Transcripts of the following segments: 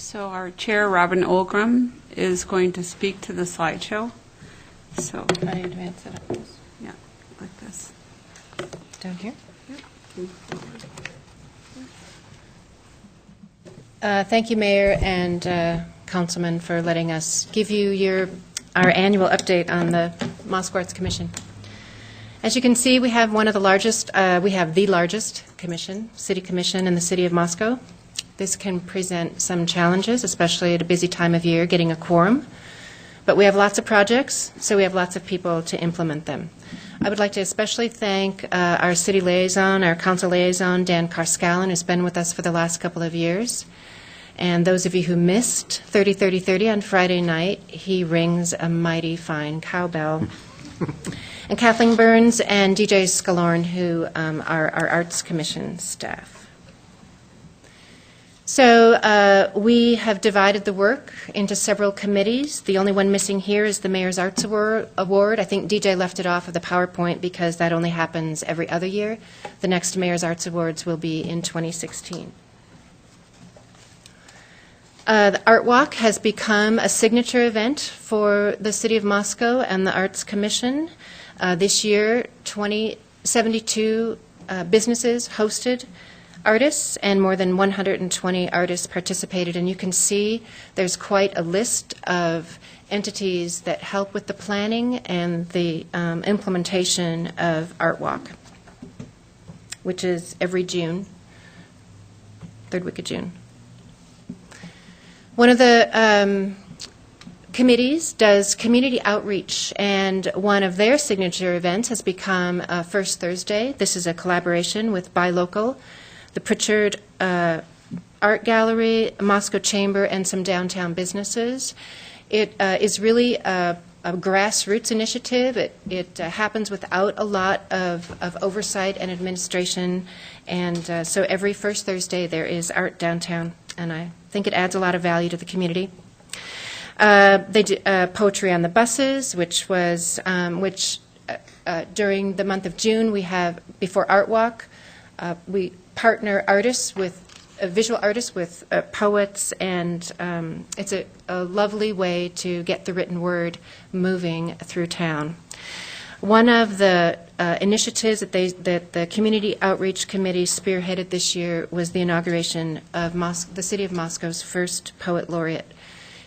So our chair, Robin Olgram, is going to speak to the slideshow. So, I advance it up. yeah, like this. Down here? Yep. Thank you, Mayor and Councilman, for letting us give you our annual update on the Moscow Arts Commission. As you can see, we have one of the largest, we have the largest commission, city commission in the city of Moscow. This can present some challenges, especially at a busy time of year, getting a quorum. But we have lots of projects, so we have lots of people to implement them. I would like to especially thank our city liaison, our council liaison, Dan Karskalen, who's been with us for the last couple of years. And those of you who missed 30-30-30 on Friday night, he rings a mighty fine cowbell. And Kathleen Burns and DJ Scalorn, who are our Arts Commission staff. So we have divided the work into several committees. The only one missing here is the Mayor's Arts Award. I think DJ left it off of the PowerPoint because that only happens every other year. The next Mayor's Arts Awards will be in 2016. The Art Walk has become a signature event for the City of Moscow and the Arts Commission. This year, 72 businesses hosted artists, and more than 120 artists participated. And you can see there's quite a list of entities that help with the planning and the implementation of Art Walk, which is every June, third week of June. One of the committees does community outreach, and one of their signature events has become First Thursday. This is a collaboration with Buy Local, the Pritchard Art Gallery, Moscow Chamber, and some downtown businesses. It is really a grassroots initiative. It happens without a lot of oversight and administration, and so every first Thursday there is art downtown, and I think it adds a lot of value to the community. They do poetry on the buses, which was during the month of June we have before Art Walk. We partner artists with visual artists with poets, and it's a lovely way to get the written word moving through town. One of the initiatives that the Community Outreach Committee spearheaded this year was the inauguration of the City of Moscow's first Poet Laureate.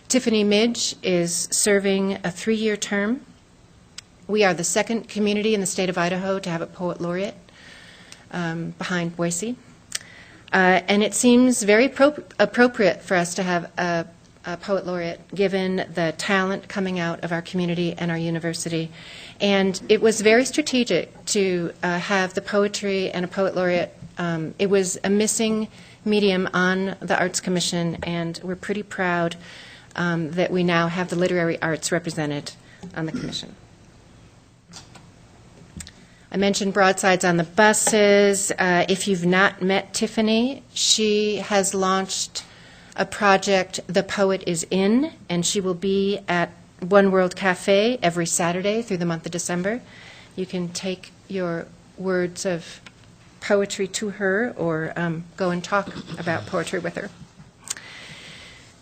Tiffany Midge is serving a 3-year term. We are the second community in the state of Idaho to have a Poet Laureate, behind Boise. And it seems very appropriate for us to have a Poet Laureate given the talent coming out of our community and our university. And it was very strategic to have the poetry and a Poet Laureate. It was a missing medium on the Arts Commission, and we're pretty proud that we now have the literary arts represented on the commission. I mentioned broadsides on the buses. If you've not met Tiffany, she has launched a project, The Poet is In, and she will be at One World Cafe every Saturday through the month of December. You can take your words of poetry to her or go and talk about poetry with her.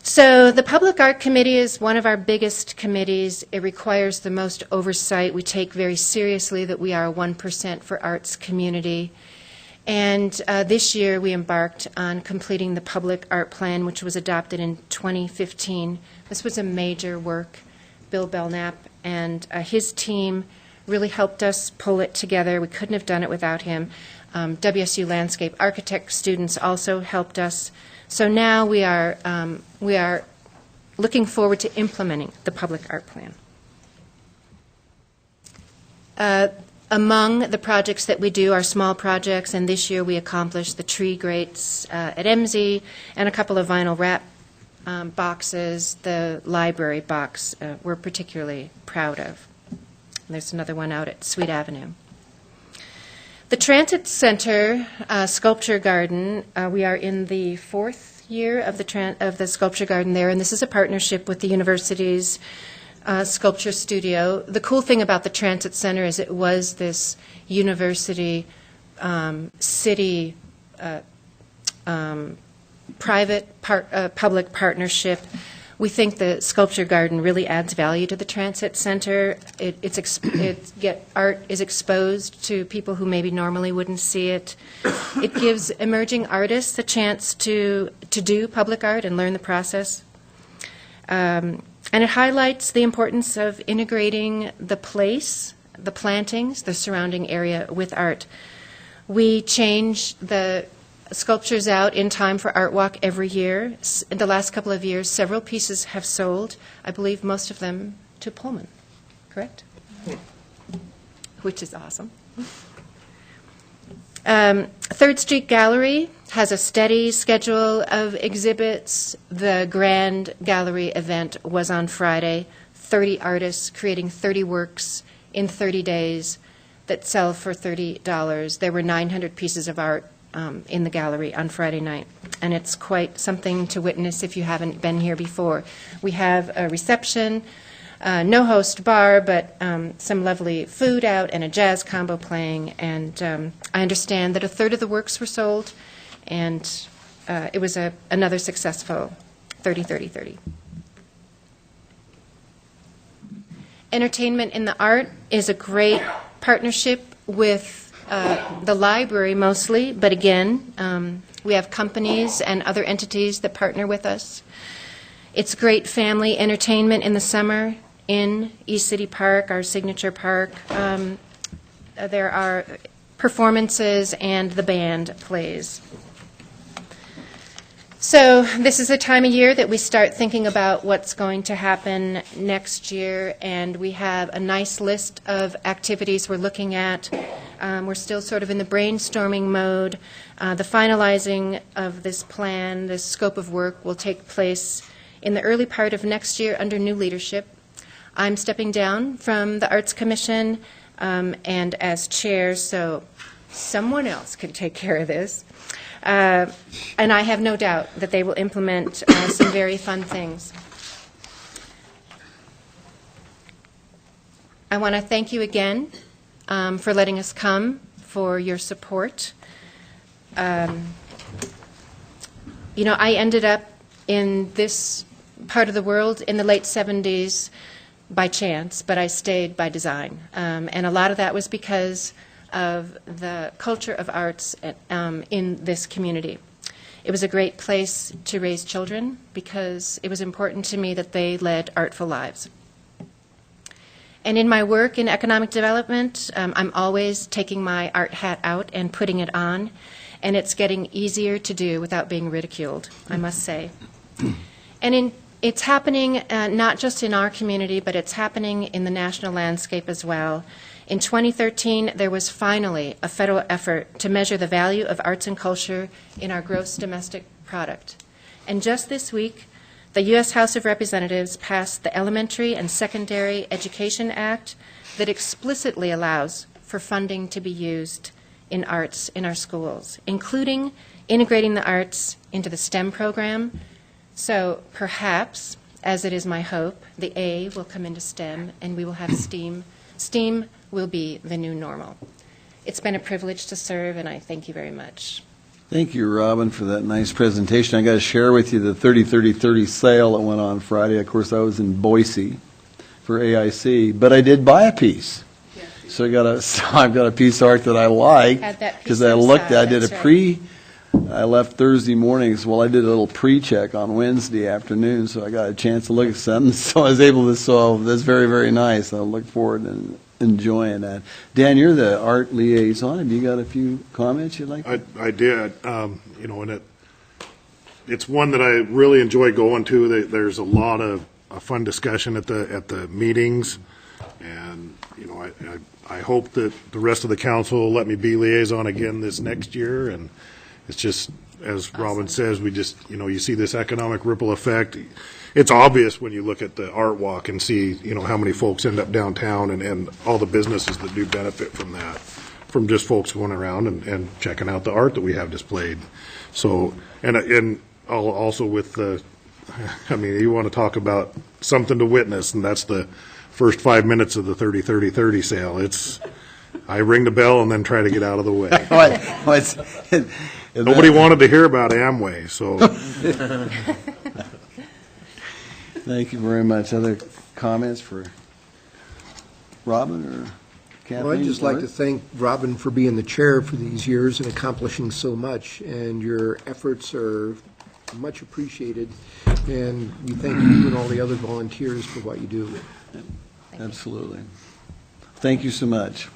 So the Public Art Committee is one of our biggest committees. It requires the most oversight. We take very seriously that we are a 1% for arts community. And this year we embarked on completing the Public Art Plan, which was adopted in 2015. This was a major work. Bill Belknap and his team really helped us pull it together. We couldn't have done it without him. WSU Landscape Architect students also helped us. So now we are looking forward to implementing the Public Art Plan. Among the projects that we do are small projects, and this year we accomplished the tree grates at EMSI and a couple of vinyl wrap boxes. The library box we're particularly proud of. And there's another one out at Sweet Avenue. The Transit Center Sculpture Garden, we are in the 4th year of the Sculpture Garden there, and this is a partnership with the university's sculpture studio. The cool thing about the Transit Center is it was this university city public partnership. We think the sculpture garden really adds value to the transit center. Art is exposed to people who maybe normally wouldn't see it. It gives emerging artists a chance to do public art and learn the process. And it highlights the importance of integrating the place, the plantings, the surrounding area with art. We change the sculptures out in time for Art Walk every year. In the last couple of years, several pieces have sold, I believe most of them to Pullman, correct? Which is awesome. Third Street Gallery has a steady schedule of exhibits. The Grand Gallery event was on Friday. 30 artists creating 30 works in 30 days that sell for $30. There were 900 pieces of art in the gallery on Friday night, and it's quite something to witness if you haven't been here before. We have a reception, no host bar, but some lovely food out and a jazz combo playing, and I understand that a third of the works were sold, and it was another successful 30-30-30. Entertainment in the Art is a great partnership with the library mostly, but again, we have companies and other entities that partner with us. It's great family entertainment in the summer in East City Park, our signature park. There are performances and the band plays. So this is the time of year that we start thinking about what's going to happen next year, and we have a nice list of activities we're looking at. We're still sort of in the brainstorming mode. The finalizing of this plan, this scope of work, will take place in the early part of next year under new leadership. I'm stepping down from the Arts Commission and as chair, so someone else can take care of this. And I have no doubt that they will implement some very fun things. I want to thank you again for letting us come, for your support. I ended up in this part of the world in the late 70s by chance, but I stayed by design. And a lot of that was because of the culture of arts in this community. It was a great place to raise children because it was important to me that they led artful lives. And in my work in economic development, I'm always taking my art hat out and putting it on, and it's getting easier to do without being ridiculed, I must say. And it's happening not just in our community, but it's happening in the national landscape as well. In 2013, there was finally a federal effort to measure the value of arts and culture in our gross domestic product. And just this week, the U.S. House of Representatives passed the Elementary and Secondary Education Act that explicitly allows for funding to be used in arts in our schools, including integrating the arts into the STEM program. So perhaps, as it is my hope, the A will come into STEM and we will have STEAM. STEAM will be the new normal. It's been a privilege to serve, and I thank you very much. Thank you, Robin, for that nice presentation. I got to share with you the 30-30-30 sale that went on Friday. Of course, I was in Boise for AIC, but I did buy a piece. So I've got a piece of art that I like because I looked. I did a I left Thursday mornings. Well, I did a little pre-check on Wednesday afternoon, so I got a chance to look at something. So I was able to. So that's very, very nice. I look forward to enjoying that. Dan, you're the art liaison. Have you got a few comments you'd like? I did. And it's one that I really enjoy going to. There's a lot of fun discussion at the meetings, and I hope that the rest of the council will let me be liaison again this next year. And it's just, as Robin says, we just, you see this economic ripple effect. It's obvious when you look at the art walk and see, how many folks end up downtown and all the businesses that do benefit from that, from just folks going around and checking out the art that we have displayed. So, and also with the, you want to talk about something to witness, and that's the first 5 minutes of the 30-30-30 sale. I ring the bell and then try to get out of the way. Nobody wanted to hear about Amway, so. Thank you very much. Other comments for Robin or Kathleen? Well, I'd just like Art? to thank Robin for being the chair for these years and accomplishing so much, and your efforts are much appreciated, and we thank you and all the other volunteers for what you do. Absolutely. Thank you so much.